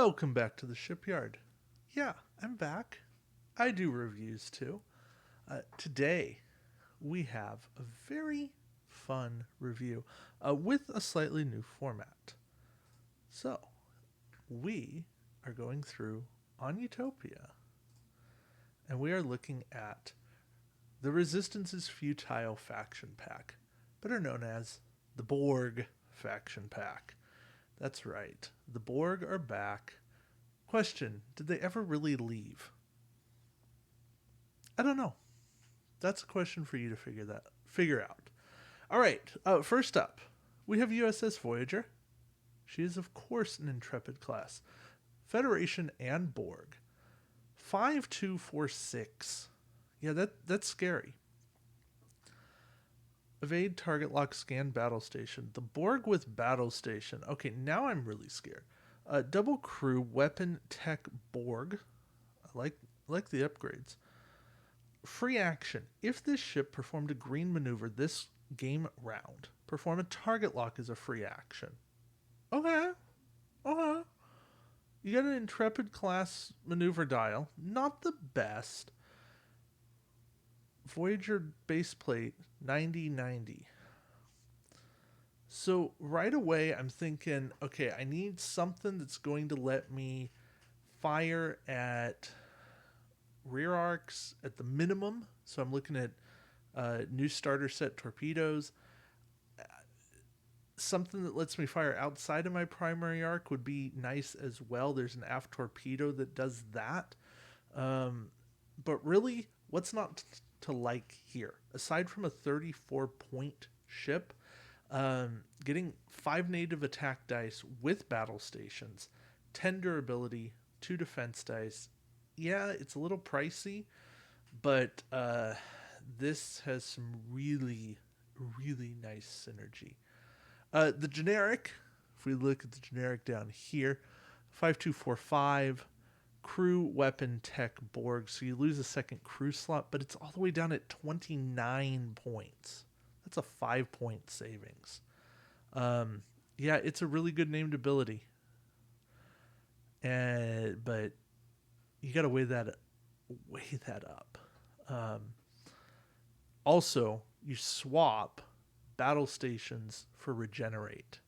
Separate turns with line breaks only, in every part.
Welcome back to the shipyard. Yeah, I'm back. I do reviews too. Today, we have a very fun review with a slightly new format. So, we are going through on Utopia, and we are looking at the Resistance's Futile faction pack, better known as the Borg faction pack. That's right, the Borg are back. Question: did they ever really leave? I don't know. That's a question for you to figure out. All right. First up, we have USS Voyager. She is of course an Intrepid class, Federation and Borg. 5246. Yeah, that's scary. Evade, target lock, scan battle station. The Borg with battle station. Okay, now I'm really scared. Double crew, weapon, tech, Borg. I like the upgrades. Free action. If this ship performed a green maneuver this game round, perform a target lock as a free action. Okay. Okay. You got an Intrepid class maneuver dial. Not the best. Voyager baseplate 9090. So right away I'm thinking, okay, I need something that's going to let me fire at rear arcs at the minimum. So I'm looking at new starter set torpedoes. Something that lets me fire outside of my primary arc would be nice as well. There's an aft torpedo that does that. But really, what's not to like here? Aside from a 34-point ship, getting 5 native attack dice with battle stations, 10 durability, 2 defense dice. Yeah, it's a little pricey, but this has some really, really nice synergy. The generic, if we look at the generic down here, 5245, crew, weapon, tech, Borg. So you lose a second crew slot, but it's all the way down at 29 points. That's a 5-point savings. Yeah, it's a really good named ability. But you got to weigh that up. Also, you swap battle stations for regenerate.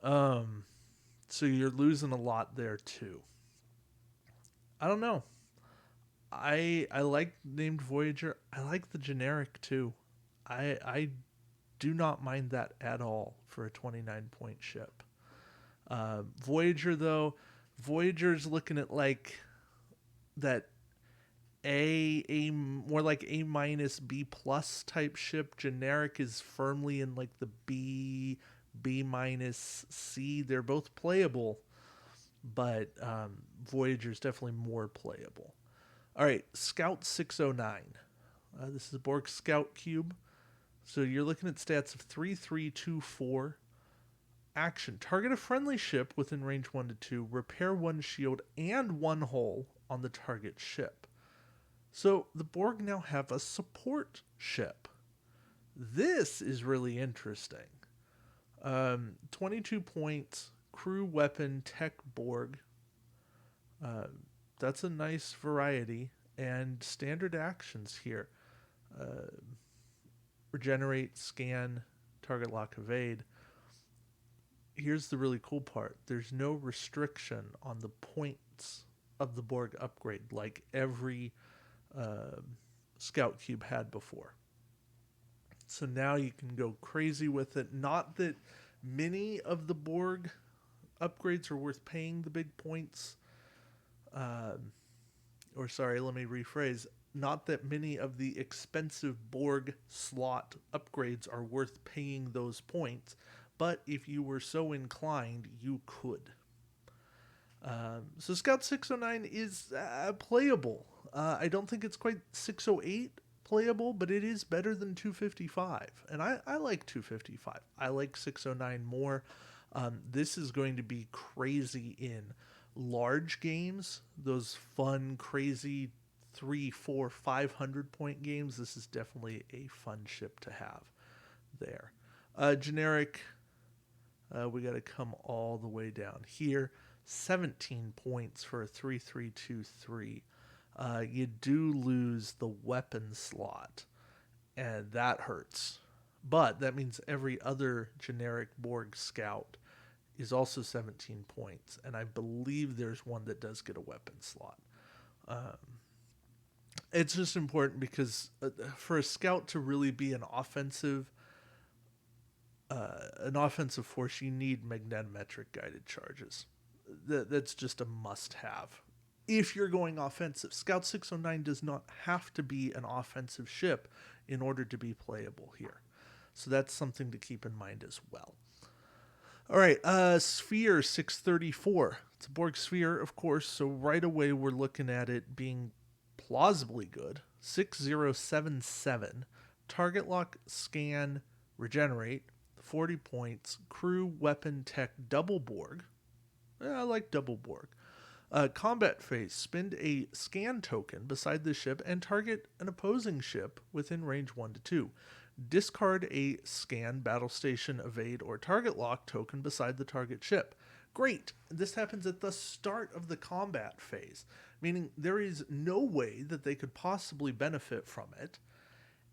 So you're losing a lot there too. I don't know. I like named Voyager. I like the generic too. I do not mind that at all for a 29-point ship. Voyager though, Voyager's looking at like that a more like A minus B plus type ship. Generic is firmly in like the B minus C. They're both playable, but Voyager's definitely more playable. All right, Scout 609. This is Borg Scout Cube. So you're looking at stats of 3324. Action. Target a friendly ship within range 1 to 2. Repair 1 shield and 1 hull on the target ship. So the Borg now have a support ship. This is really interesting. 22 points, crew, weapon, tech, Borg. That's a nice variety. And standard actions here. Regenerate, scan, target lock, evade. Here's the really cool part. There's no restriction on the points of the Borg upgrade like every Scout Cube had before. So now you can go crazy with it. Not that many of the Borg upgrades are worth paying the big points. Or sorry, let me rephrase. Not that many of the expensive Borg slot upgrades are worth paying those points, but if you were so inclined, you could. So Scout 609 is playable. I don't think it's quite 608 playable, but it is better than 255. And I like 255. I like 609 more. This is going to be crazy in large games, those fun, crazy 3, 4, 500 point games. This is definitely a fun ship to have there. Generic, we got to come all the way down here. 17 points for a 3-3-2-3. You do lose the weapon slot, and that hurts. But that means every other generic Borg scout is also 17 points, and I believe there's one that does get a weapon slot. It's just important because for a scout to really be an offensive force, you need magnetometric guided charges. That's just a must-have. If you're going offensive, Scout 609 does not have to be an offensive ship in order to be playable here. So that's something to keep in mind as well. All right, Sphere 634. It's a Borg sphere, of course, so right away we're looking at it being plausibly good. 6077. Target lock, scan, regenerate. 40 points. Crew, weapon, tech, double Borg. I like double Borg. Combat phase. Spend a scan token beside the ship and target an opposing ship within range 1 to 2. Discard a scan, battle station, evade, or target lock token beside the target ship. Great. This happens at the start of the combat phase, meaning there is no way that they could possibly benefit from it,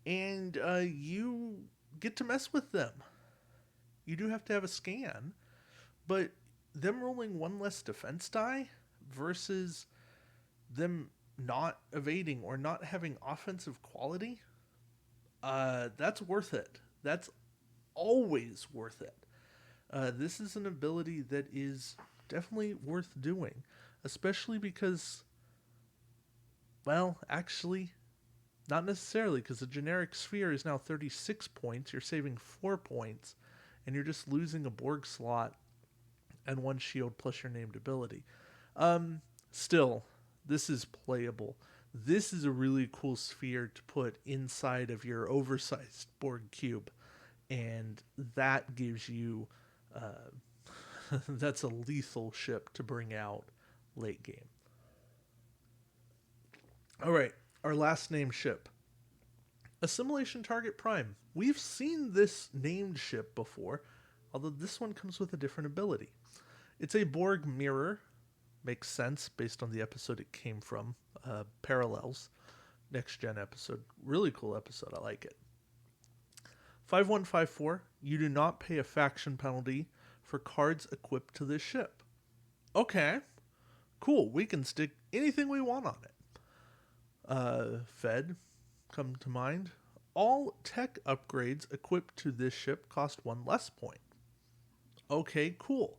and you get to mess with them. You do have to have a scan, but them rolling one less defense die versus them not evading or not having offensive quality, that's worth it. That's always worth it. This is an ability that is definitely worth doing, especially because, well, actually, not necessarily, because the generic sphere is now 36 points. You're saving 4 points, and you're just losing a Borg slot and 1 shield plus your named ability. Still, this is playable. This is a really cool sphere to put inside of your oversized Borg cube, and that gives you that's a lethal ship to bring out late game. All right, our last named ship, Assimilation Target Prime. We've seen this named ship before, although this one comes with a different ability. It's a Borg mirror. Makes sense based on the episode it came from. Parallels. Next Gen episode. Really cool episode. I like it. 5154. You do not pay a faction penalty for cards equipped to this ship. Okay. Cool. We can stick anything we want on it. Fed come to mind. All tech upgrades equipped to this ship cost 1 less point. Okay, cool.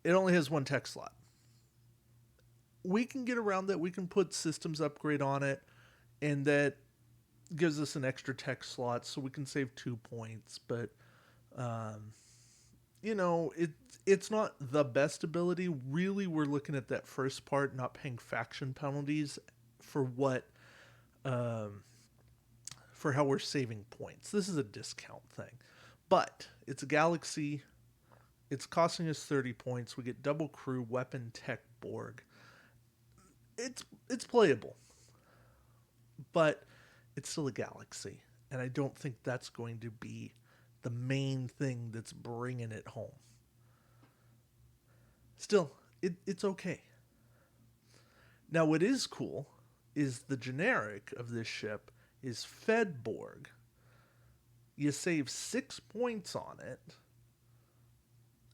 It only has 1 tech slot. We can get around that. We can put systems upgrade on it, and that gives us an extra tech slot, so we can save 2 points. But, it's not the best ability. Really, we're looking at that first part, not paying faction penalties for for how we're saving points. This is a discount thing. But it's a galaxy. It's costing us 30 points. We get double crew, weapon, tech, Borg. It's playable. But it's still a galaxy. And I don't think that's going to be the main thing that's bringing it home. Still, it's okay. Now, what is cool is the generic of this ship is Fed Borg. You save 6 points on it,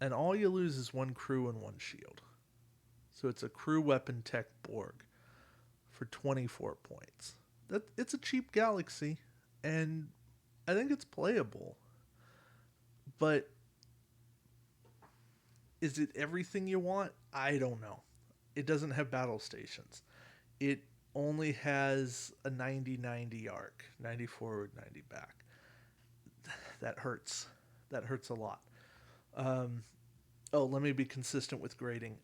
and all you lose is 1 crew and 1 shield. So it's a crew, weapon, tech, Borg for 24 points. It's a cheap galaxy, and I think it's playable. But is it everything you want? I don't know. It doesn't have battle stations. It only has a 90-90 arc, 90 forward, 90 back. That hurts. That hurts a lot. Let me be consistent with grading.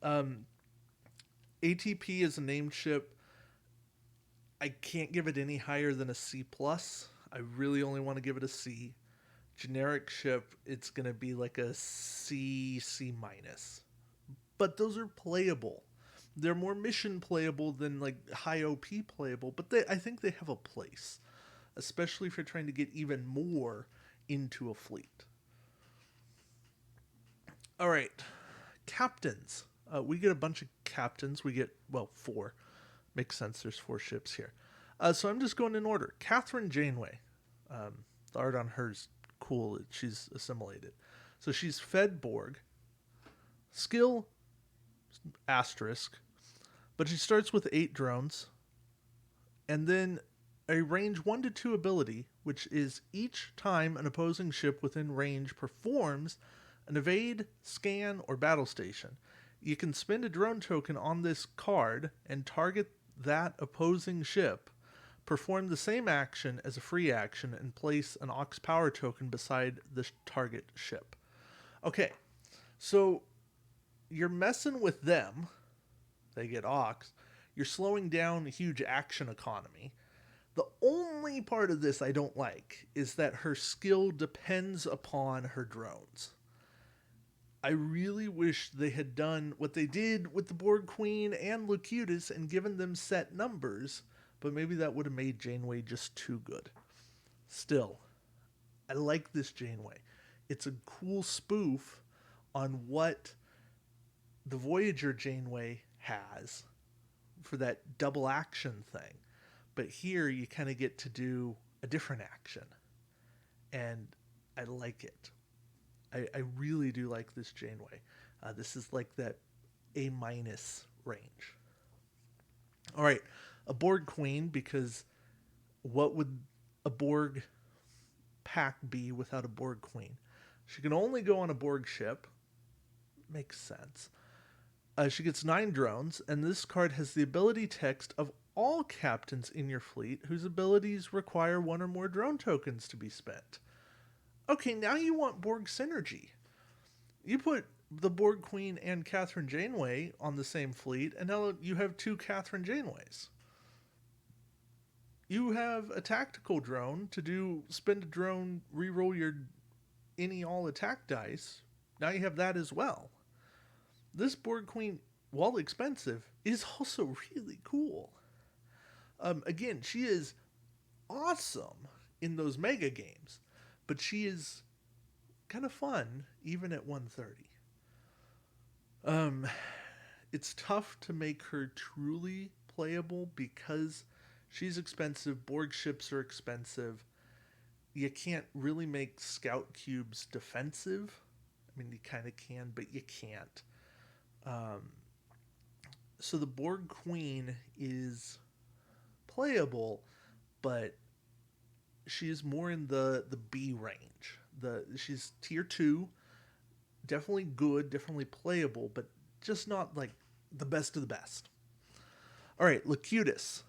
ATP is a named ship. I can't give it any higher than a C+. I really only want to give it a C. Generic ship, it's going to be like a C, C-. But those are playable. They're more mission playable than like high OP playable, but I think they have a place, especially if you're trying to get even more into a fleet. All right, captains. We get a bunch of captains. We get, well, 4. Makes sense. There's 4 ships here. So I'm just going in order. Catherine Janeway. The art on her is cool. She's assimilated. So she's fed Borg. Skill, asterisk. But she starts with 8 drones. And then a range 1 to 2 ability, which is each time an opposing ship within range performs an evade, scan, or battle station, you can spend a drone token on this card and target that opposing ship, perform the same action as a free action, and place an Aux power token beside the target ship. Okay, so you're messing with them. They get Aux. You're slowing down a huge action economy. The only part of this I don't like is that her skill depends upon her drones. I really wish they had done what they did with the Borg Queen and Locutus and given them set numbers, but maybe that would have made Janeway just too good. Still, I like this Janeway. It's a cool spoof on what the Voyager Janeway has for that double action thing. But here you kind of get to do a different action. And I like it. I really do like this Janeway. This is like that A- range. All right, a Borg Queen, because what would a Borg pack be without a Borg Queen? She can only go on a Borg ship. Makes sense. She gets 9 drones, and this card has the ability text of all captains in your fleet whose abilities require 1 or more drone tokens to be spent. Okay, now you want Borg synergy. You put the Borg Queen and Catherine Janeway on the same fleet, and now you have 2 Catherine Janeways. You have a tactical drone to spend a drone, reroll your any all attack dice. Now you have that as well. This Borg Queen, while expensive, is also really cool. Again, she is awesome in those mega games, but she is kind of fun even at 130. It's tough to make her truly playable because she's expensive. Borg ships are expensive. You can't really make scout cubes defensive. I mean, you kind of can, but you can't. So the Borg Queen is playable, but she is more in the B range. She's tier 2, definitely good, definitely playable, but just not like the best of the best. All right, Locutus.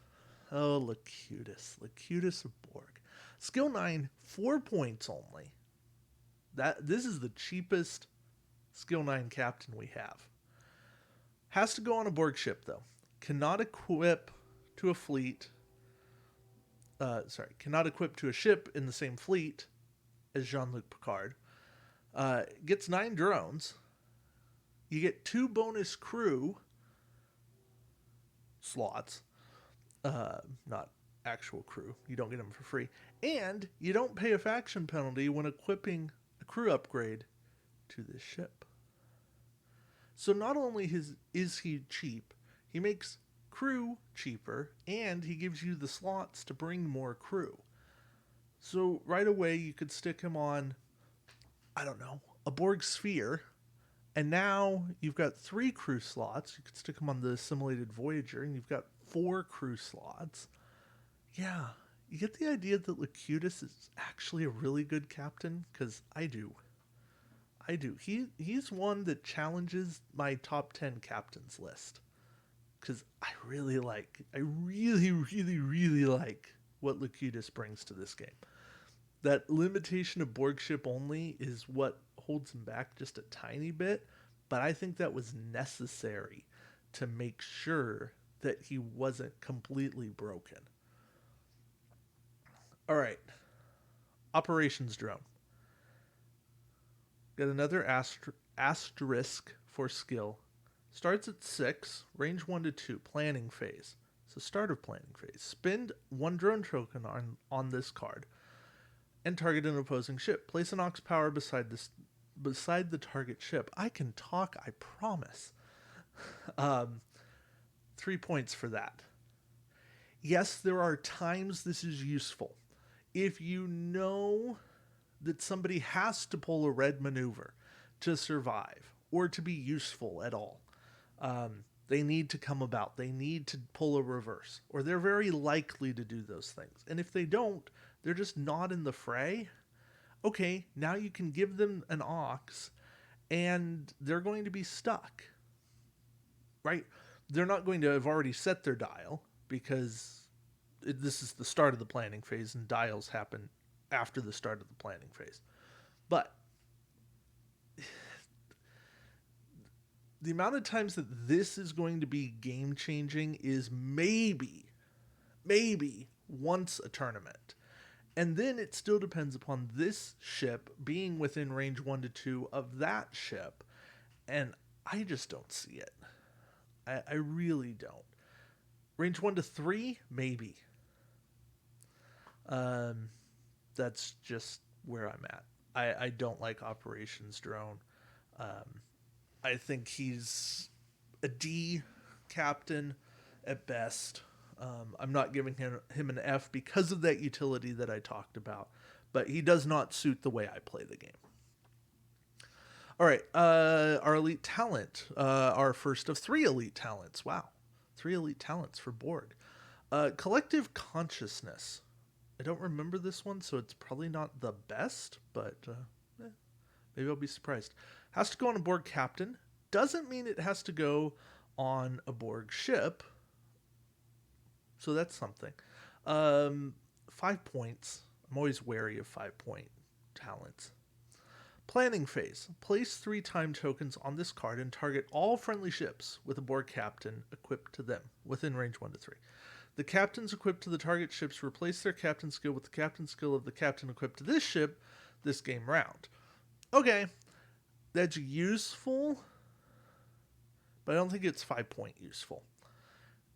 Oh, Locutus of Borg. Skill 9, 4 points only. This is the cheapest skill 9 captain we have. Has to go on a Borg ship though. Cannot equip to a fleet. Cannot equip to a ship in the same fleet as Jean-Luc Picard. Gets 9 drones. You get 2 bonus crew slots. Not actual crew. You don't get them for free. And you don't pay a faction penalty when equipping a crew upgrade to this ship. So not only is he cheap, he makes crew cheaper, and he gives you the slots to bring more crew. So right away you could stick him on, I don't know, a Borg sphere, and now you've got 3 crew slots. You could stick him on the assimilated Voyager, and you've got 4 crew slots. Yeah, you get the idea that Locutus is actually a really good captain? Because I do. He's one that challenges my top 10 captains list. Because I really, really like what Locutus brings to this game. That limitation of Borg ship only is what holds him back just a tiny bit, but I think that was necessary to make sure that he wasn't completely broken. All right. Operations drone. Got another asterisk for skill. Starts at 6, range 1 to 2, planning phase. So start of planning phase. Spend 1 drone token on this card and target an opposing ship. Place an Aux power beside the target ship. I can talk, I promise. Um, 3 points for that. Yes, there are times this is useful. If you know that somebody has to pull a red maneuver to survive or to be useful at all, they need to come about. They need to pull a reverse, or they're very likely to do those things. And if they don't, they're just not in the fray. Okay, now you can give them an ox, and they're going to be stuck, right? They're not going to have already set their dial because this is the start of the planning phase, and dials happen after the start of the planning phase. But the amount of times that this is going to be game changing is maybe once a tournament. And then it still depends upon this ship being within range 1 to 2 of that ship. And I just don't see it. I really don't. Range 1 to 3, maybe. That's just where I'm at. I don't like Operations Drone. I think he's a D captain at best. I'm not giving him an F because of that utility that I talked about, but he does not suit the way I play the game. All right, our elite talent, our first of 3 elite talents. Wow, 3 elite talents for Borg. Collective consciousness. I don't remember this one, so it's probably not the best, but maybe I'll be surprised. Has to go on a Borg captain. Doesn't mean it has to go on a Borg ship. So that's something. 5 points. I'm always wary of 5-point talents. Planning phase. Place 3 time tokens on this card and target all friendly ships with a Borg captain equipped to them within range 1 to 3. The captains equipped to the target ships replace their captain skill with the captain skill of the captain equipped to this ship this game round. Okay, that's useful, but I don't think it's 5-point useful.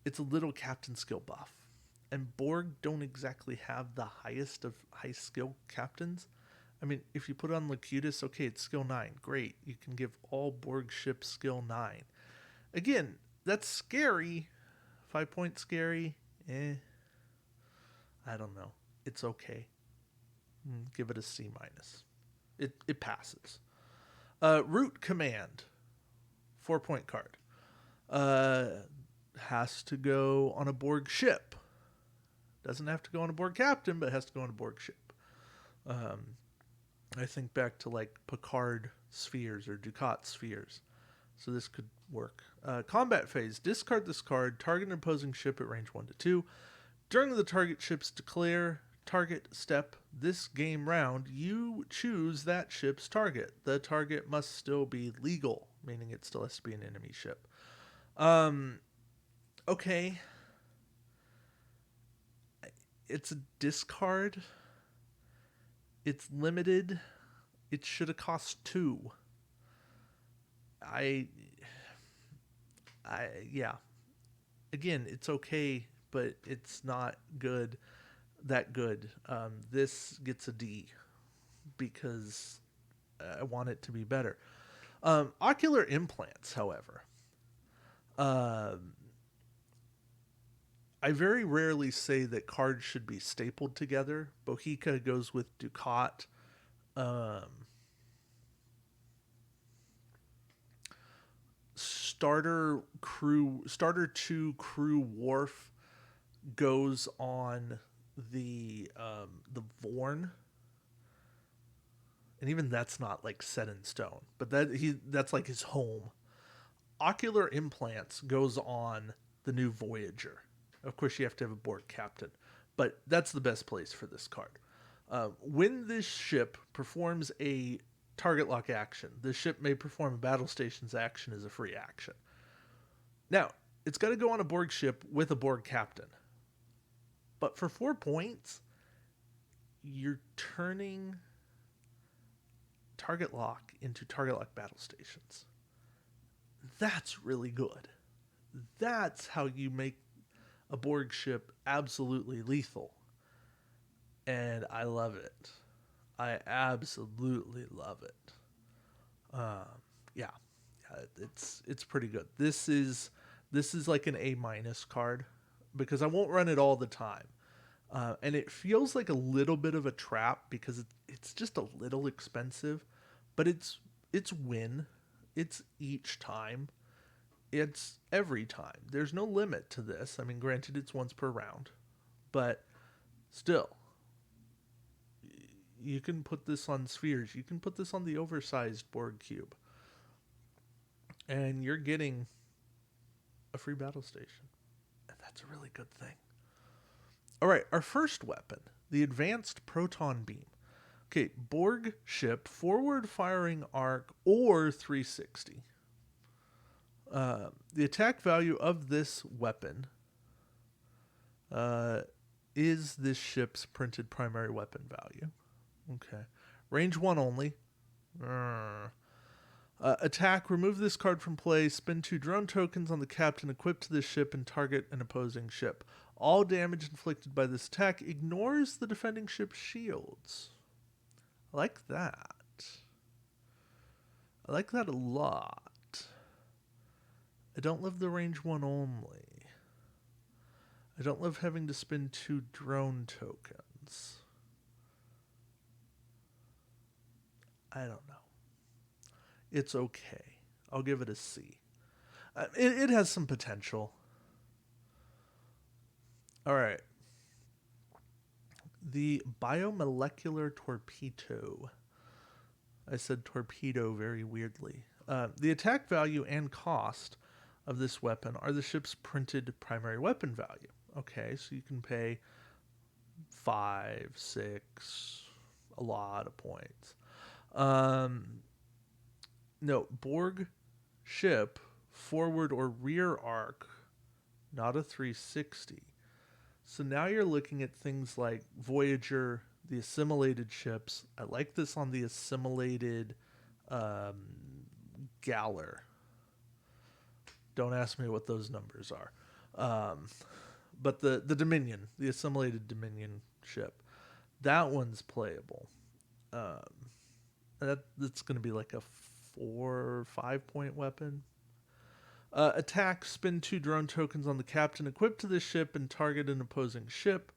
It's a little captain skill buff. And Borg don't exactly have the highest of high skill captains. I mean, if you put on Locutus, okay, it's skill 9. Great. You can give all Borg ships skill 9. Again, that's scary. 5-point scary. I don't know. It's okay. Give it a C-. It passes. Root command. 4-point card. Has to go on a Borg ship. Doesn't have to go on a Borg captain, but has to go on a Borg ship. I think back to like Picard spheres or Ducat spheres. So this could work. Combat phase. Discard this card. Target an opposing ship at range 1 to 2. During the target ship's declare target step this game round, you choose that ship's target. The target must still be legal, meaning it still has to be an enemy ship. Okay. It's a discard. It's limited. It should have cost 2. Yeah. Again, it's okay, but it's not good. That good. This gets a D because I want it to be better. Ocular implants, however. I very rarely say that cards should be stapled together. Bohica goes with Ducat. Starter 2 crew Wharf goes on the Vorn, and even that's not like set in stone, but that's like his home. Ocular implants goes on the new Voyager. Of course, you have to have a Borg captain, but that's the best place for this card. When this ship performs a target lock action, the ship may perform a battle station's action as a free action. Now, it's got to go on a Borg ship with a Borg captain. But for 4 points, you're turning target lock into target lock battle stations. That's really good. That's how you make a Borg ship absolutely lethal. And I love it. I absolutely love it. Yeah. It's pretty good. This is like an A minus card because I won't run it all the time. And it feels like a little bit of a trap because it's just a little expensive, but it's win. It's each time. It's every time. There's no limit to this. I mean, granted, it's once per round, but still, you can put this on spheres. You can put this on the oversized Borg cube, and you're getting a free battle station, and that's a really good thing. All right, our first weapon, the advanced proton beam. Okay, Borg ship, forward firing arc, or 360. The attack value of this weapon is this ship's printed primary weapon value. Okay. Range 1 only. Attack, remove this card from play, spend 2 drone tokens on the captain equipped to this ship and target an opposing ship. All damage inflicted by this attack ignores the defending ship's shields. I like that. I like that a lot. I don't love the range 1 only. I don't love having to spend 2 drone tokens. I don't know. It's okay. I'll give it a C. It has some potential. All right. The biomolecular torpedo. I said torpedo very weirdly. The attack value and cost of this weapon are the ship's printed primary weapon value. Okay, so you can pay 5, 6, a lot of points. No, Borg ship, forward or rear arc, not a 360. So now you're looking at things like Voyager, the assimilated ships. I like this on the assimilated Galler. Don't ask me what those numbers are. But the Dominion, the assimilated Dominion ship, that one's playable. That's going to be like a 4 or 5 point weapon. Attack, spin 2 drone tokens on the captain equipped to this ship and target an opposing ship.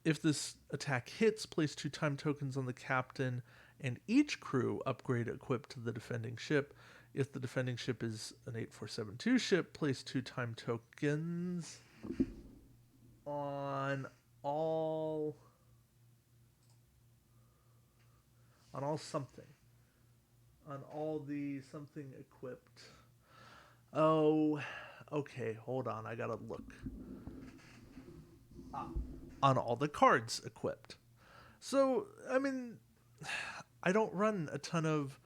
If this attack hits, place 2 time tokens on the captain and each crew upgrade equipped to the defending ship. If the defending ship is an 8472 ship, place 2 time tokens on all something. On all the something equipped. Oh, okay, hold on, I gotta look. On all the cards equipped. So, I mean, I don't run a ton of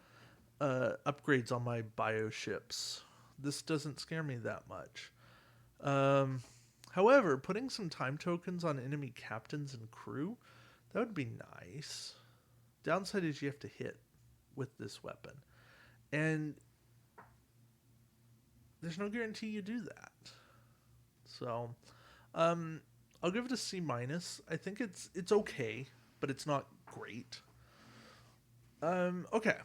upgrades on my bio ships. This doesn't scare me that much. However, putting some time tokens on enemy captains and crew, that would be nice. Downside is you have to hit with this weapon. And there's no guarantee you do that. So, I'll give it a C minus. I think it's okay, but it's not great. Okay.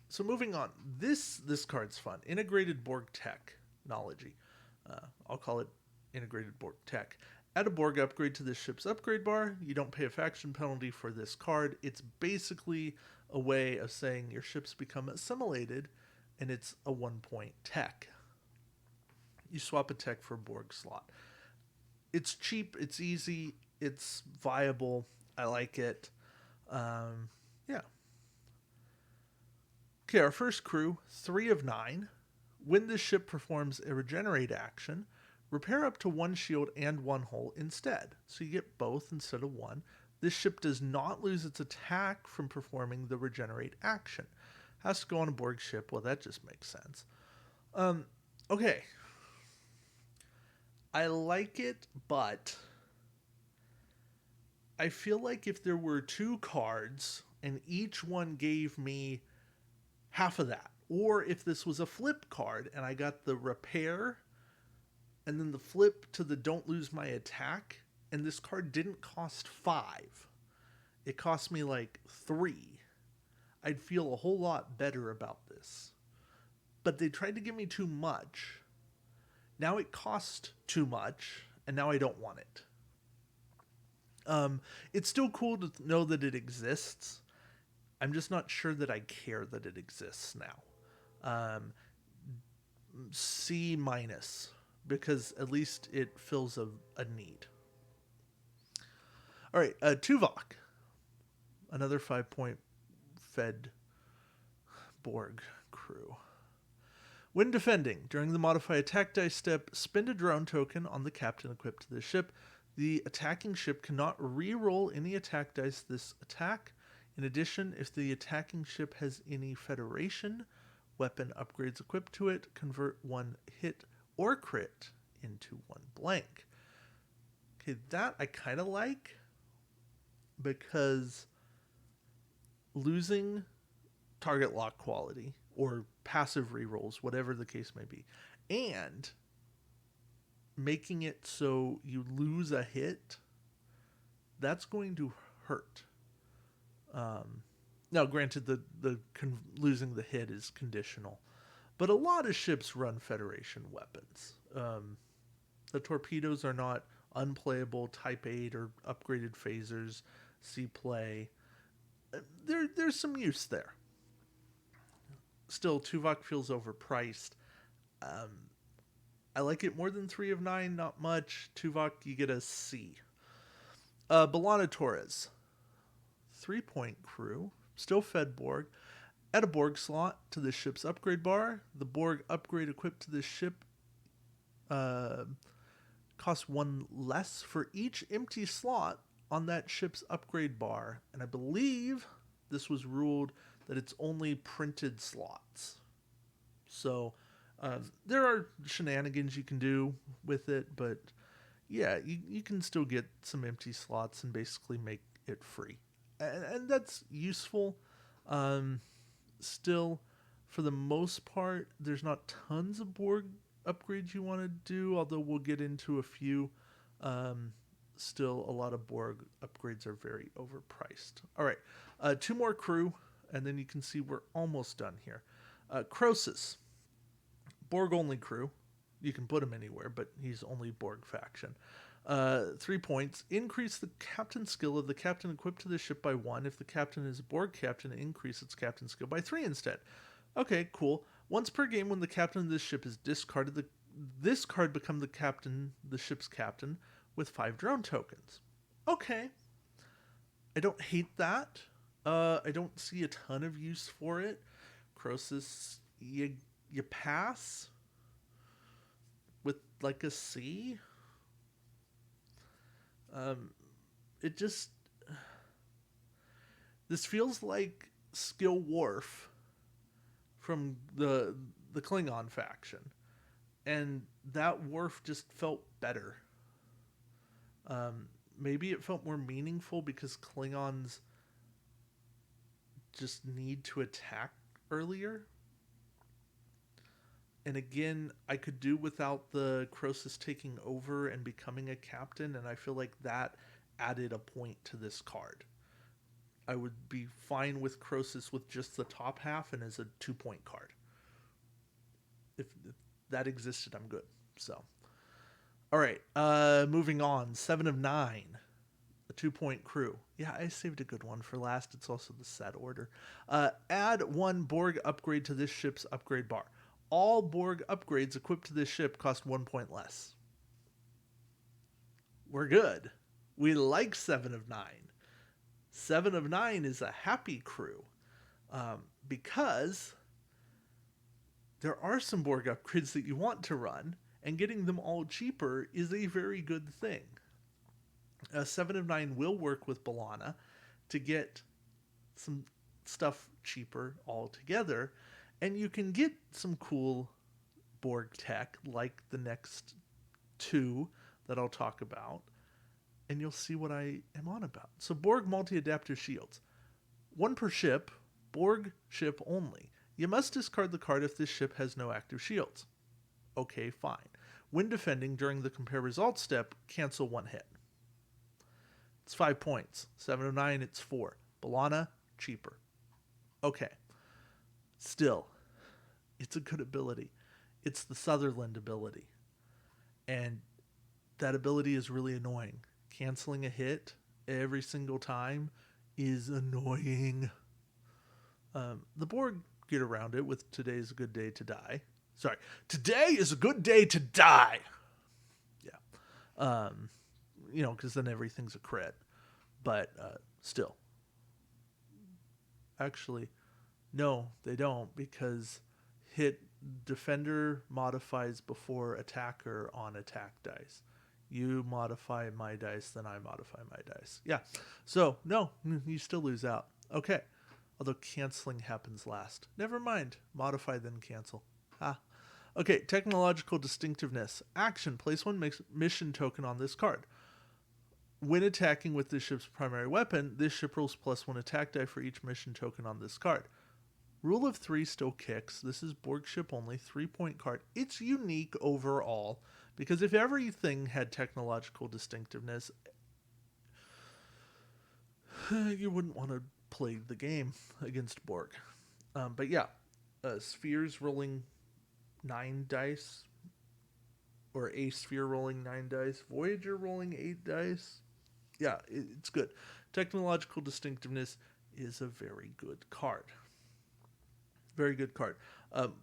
So moving on. This card's fun. Integrated Borg Technology. I'll call it Integrated Borg Tech. Add a Borg upgrade to this ship's upgrade bar. You don't pay a faction penalty for this card. It's basically a way of saying your ships become assimilated, and it's a 1 point tech. You swap a tech for a Borg slot. It's cheap, it's easy, it's viable. I like it. Yeah. Okay, our first crew, 3 of 9. When this ship performs a regenerate action, repair up to 1 shield and 1 hull instead. So you get both instead of 1. This ship does not lose its attack from performing the regenerate action. Has to go on a Borg ship. Well, that just makes sense. Okay. I like it, but I feel like if there were 2 cards and each one gave me half of that, or if this was a flip card and I got the repair and then the flip to the don't lose my attack, and this card didn't cost 5, it cost me like 3, I'd feel a whole lot better about this. But they tried to give me too much. Now it costs too much, and now I don't want it. It's still cool to know that it exists. I'm just not sure that I care that it exists now. C minus, because at least it fills a need. All right, Tuvok, another 5-point fed Borg crew. When defending, during the modify attack dice step, spend a drone token on the captain equipped to the ship. The attacking ship cannot re-roll any attack dice this attack. In addition, if the attacking ship has any Federation weapon upgrades equipped to it, convert one hit or crit into one blank. Okay, that I kind of like, because losing target lock quality or passive rerolls, whatever the case may be, and making it so you lose a hit, that's going to hurt. Now, granted, the losing the hit is conditional, but a lot of ships run Federation weapons. The torpedoes are not unplayable Type 8 or upgraded phasers, C-play. There's some use there. Still, Tuvok feels overpriced. I like it more than 3 of 9, not much. Tuvok, you get a C. B'Elanna Torres, 3-point crew, still fed Borg. Add a Borg slot to the ship's upgrade bar. The Borg upgrade equipped to this ship costs 1 less for each empty slot on that ship's upgrade bar. And I believe this was ruled that it's only printed slots. So there are shenanigans you can do with it, but yeah, you can still get some empty slots and basically make it free. And that's useful. Still, for the most part, there's not tons of Borg upgrades you want to do, although we'll get into a few. Still, a lot of Borg upgrades are very overpriced. All right, 2 more crew, and then you can see we're almost done here. Croesus, Borg-only crew. You can put him anywhere, but he's only Borg faction. 3 points. Increase the captain skill of the captain equipped to the ship by 1. If the captain is a Borg captain, increase its captain skill by 3 instead. Okay, cool. Once per game, when the captain of this ship is discarded, this card becomes the ship's captain, with 5 drone tokens. Okay. I don't hate that. I don't see a ton of use for it. Croesus, you pass with like a C. It just, this feels like Skill Worf from the Klingon faction, and that Worf just felt better. Maybe it felt more meaningful because Klingons just need to attack earlier. And again, I could do without the Croesus taking over and becoming a captain, and I feel like that added a point to this card. I would be fine with Croesus with just the top half and as a 2-point card. If that existed, I'm good. So, all right, moving on. 7 of 9, a 2-point crew. Yeah, I saved a good one for last. It's also the set order. Add 1 Borg upgrade to this ship's upgrade bar. All Borg upgrades equipped to this ship cost 1 point less. We're good. We like 7 of 9. 7 of 9 is a happy crew, because there are some Borg upgrades that you want to run, and getting them all cheaper is a very good thing. 7 of 9 will work with B'Elanna to get some stuff cheaper altogether, and you can get some cool Borg tech like the next 2 that I'll talk about, and you'll see what I am on about. So Borg multi-adaptive shields. 1 per ship, Borg ship only. You must discard the card if this ship has no active shields. Okay, fine. When defending during the compare results step, cancel 1 hit. It's 5 points. 7 of 9, it's 4. B'Elanna, cheaper. Okay. Still, it's a good ability. It's the Sutherland ability. And that ability is really annoying. Canceling a hit every single time is annoying. The Borg get around it with today's a good day to die. Sorry, today is a good day to die. Yeah. Um, because then everything's a crit. But still, actually, no, they don't because hit defender modifies before attacker on attack dice. You modify my dice, then I modify my dice. Yeah. So, no, you still lose out. Okay. Although canceling happens last. Never mind. Modify, then cancel. Ah. Okay, technological distinctiveness. Action. Place one mission token on this card. When attacking with this ship's primary weapon, this ship rolls +1 attack die for each mission token on this card. Rule of 3 still kicks. This is Borg ship only, 3-point card. It's unique overall, because if everything had technological distinctiveness, you wouldn't want to play the game against Borg. But yeah, spheres rolling 9 dice, or a sphere rolling 9 dice, Voyager rolling 8 dice. Yeah, it's good. Technological distinctiveness is a very good card. Very good card.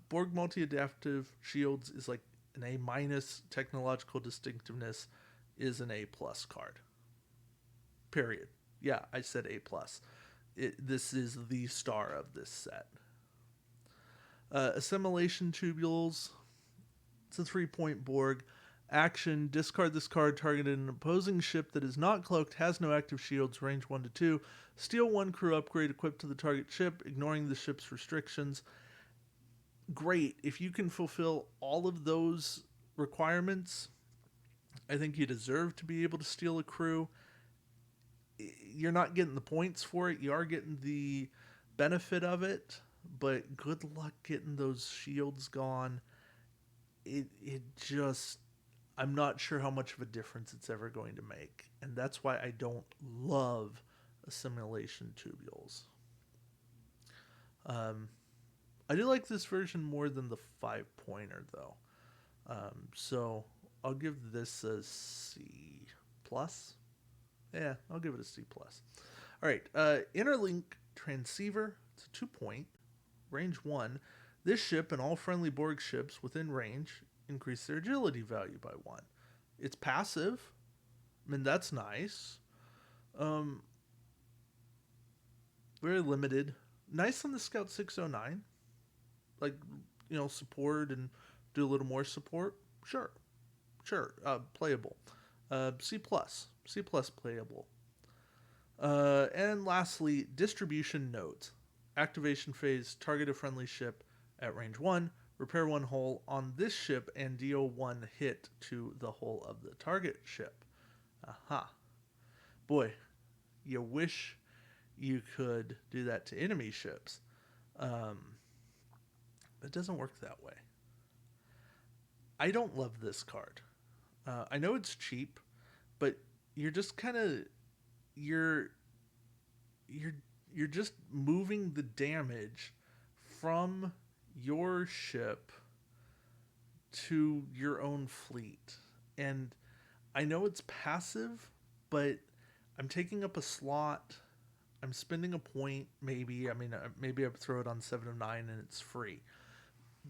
Borg multi-adaptive shields is like an A minus. Technological distinctiveness is an A plus card. Period. Yeah, I said A plus. This is the star of this set. Assimilation tubules. It's a 3-point Borg. Action, discard this card targeted an opposing ship that is not cloaked, has no active shields, range 1 to 2. Steal 1 crew upgrade equipped to the target ship, ignoring the ship's restrictions. Great. If you can fulfill all of those requirements, I think you deserve to be able to steal a crew. You're not getting the points for it. You are getting the benefit of it, but good luck getting those shields gone. It just... I'm not sure how much of a difference it's ever going to make. And that's why I don't love assimilation tubules. I do like this version more than the 5-pointer, though. So I'll give this a C+. Yeah, I'll give it a C+. All right, Interlink Transceiver. It's a 2-point, range 1. This ship and all friendly Borg ships within range increase their agility value by 1. It's passive. I mean, that's nice. Very limited. Nice on the Scout 609. Like, support and do a little more support. Sure. Playable. C+. C+ playable. And lastly, distribution nodes. Activation phase, target a friendly ship at range 1. Repair 1 hull on this ship and deal 1 hit to the hull of the target ship. Aha. Boy, you wish you could do that to enemy ships. It doesn't work that way. I don't love this card. I know it's cheap, but you're just kind of... You're just moving the damage from your ship to your own fleet. And I know it's passive, but I'm taking up a slot. I'm spending a point, maybe. I mean, maybe I throw it on 7 of 9 and it's free.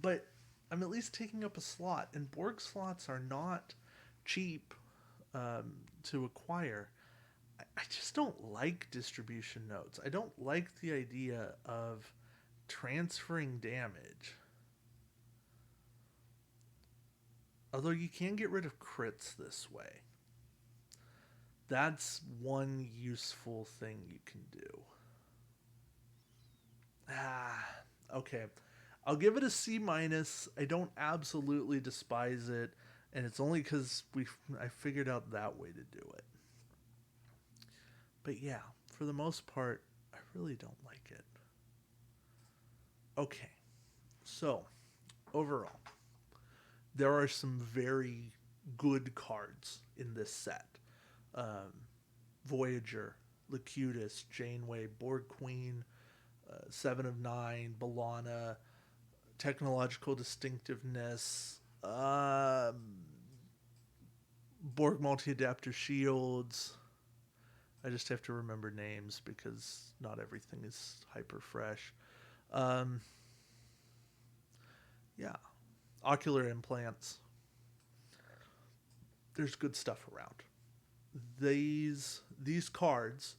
But I'm at least taking up a slot. And Borg slots are not cheap to acquire. I just don't like distribution nodes. I don't like the idea of transferring damage. Although you can get rid of crits this way. That's one useful thing you can do. Okay. I'll give it a C-. I don't absolutely despise it, and it's only because I figured out that way to do it. But yeah, for the most part, I really don't like it. Okay, so overall, there are some very good cards in this set. Voyager, Locutus, Janeway, Borg Queen, Seven of Nine, Balana, technological distinctiveness, Borg multi-adapter shields. I just have to remember names because not everything is hyper fresh. Um, yeah, ocular implants. There's good stuff around. These cards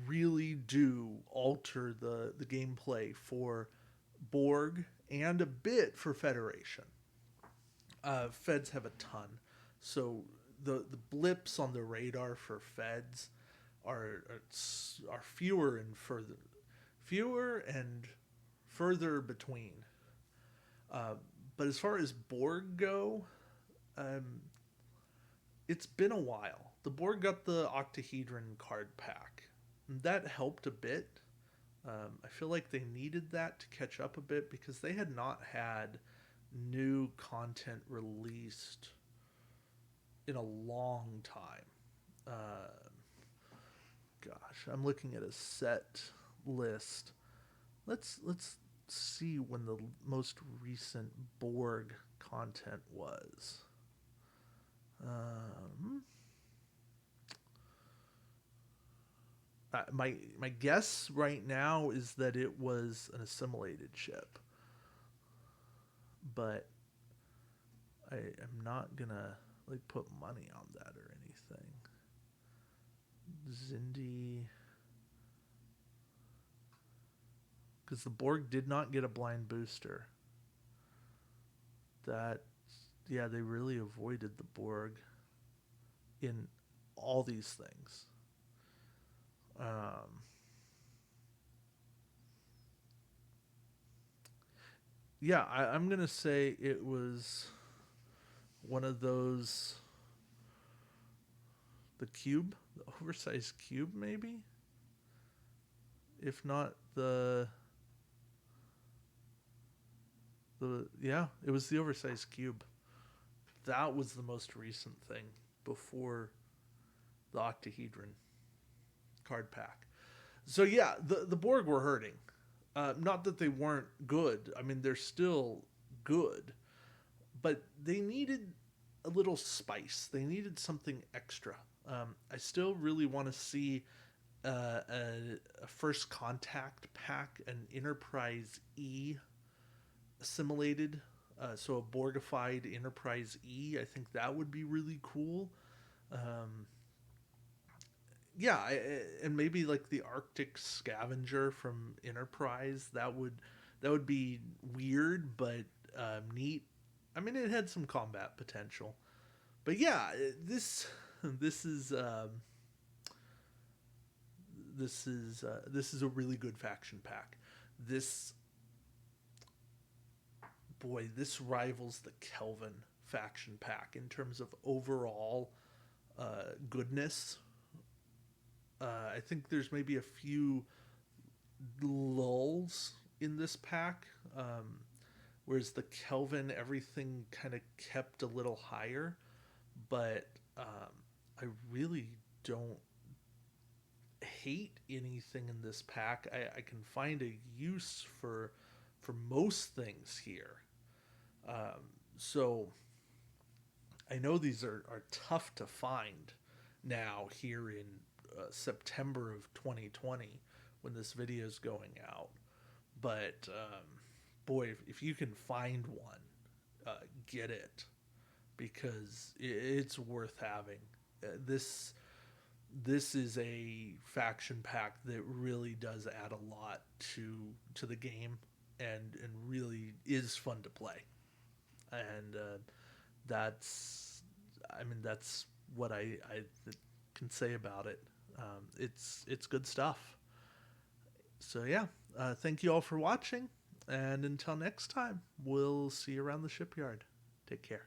really do alter the gameplay for Borg and a bit for Federation. Feds have a ton, so the blips on the radar for Feds are fewer and further between. Uh, but as far as Borg go, um, it's been a while. The Borg got the octahedron card pack. That helped a bit. I feel like they needed that to catch up a bit because they had not had new content released in a long time. Gosh, I'm looking at a set list. Let's see when the most recent Borg content was. Um, my guess right now is that it was an assimilated ship, but I am not gonna like put money on that or anything. Zindi, because the Borg did not get a blind booster. That, yeah, they really avoided the Borg in all these things. Um, yeah, I'm gonna say it was one of those, the cube, the oversized cube, maybe. If not the yeah, it was the oversized cube. That was the most recent thing before the octahedron card pack. So yeah, the Borg were hurting. Not that they weren't good. I mean, they're still good, but they needed a little spice. They needed something extra. I still really want to see a first contact pack, an Enterprise E assimilated. So a Borgified Enterprise E. I think that would be really cool. Um, yeah, and maybe like the Arctic Scavenger from Enterprise. That would be weird, but neat. I mean, it had some combat potential, but yeah, this is this is a really good faction pack. This this rivals the Kelvin faction pack in terms of overall goodness. I think there's maybe a few lulls in this pack, whereas the Kelvin, everything kind of kept a little higher, but I really don't hate anything in this pack. I can find a use for most things here. So I know these are tough to find now here in September of 2020 when this video is going out. But boy, if you can find one, get it because it's worth having. This is a faction pack that really does add a lot to the game and really is fun to play. And that's what I can say about it. It's good stuff. So yeah, thank you all for watching, and until next time, we'll see you around the shipyard. Take care.